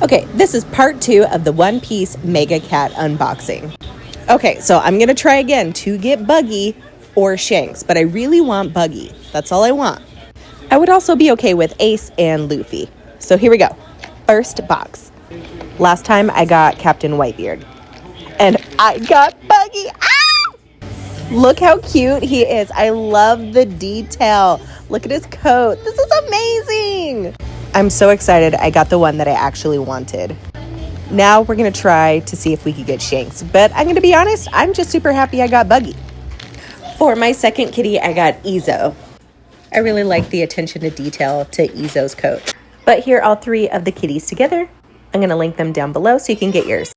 Okay, this is part 2 of the One Piece Mega Cat unboxing. Okay, so I'm going to try again to get Buggy or Shanks, but I really want Buggy. That's all I want. I would also be okay with Ace and Luffy. So here we go. First box. Last time I got Captain Whitebeard. And I got Buggy. Ah! Look how cute he is. I love the detail. Look at his coat. This is amazing. I'm so excited I got the one that I actually wanted. Now we're going to try to see if we could get Shanks. But I'm going to be honest, I'm just super happy I got Buggy. For my second kitty, I got Izo. I really like the attention to detail to Izo's coat. But here are all 3 of the kitties together. I'm going to link them down below so you can get yours.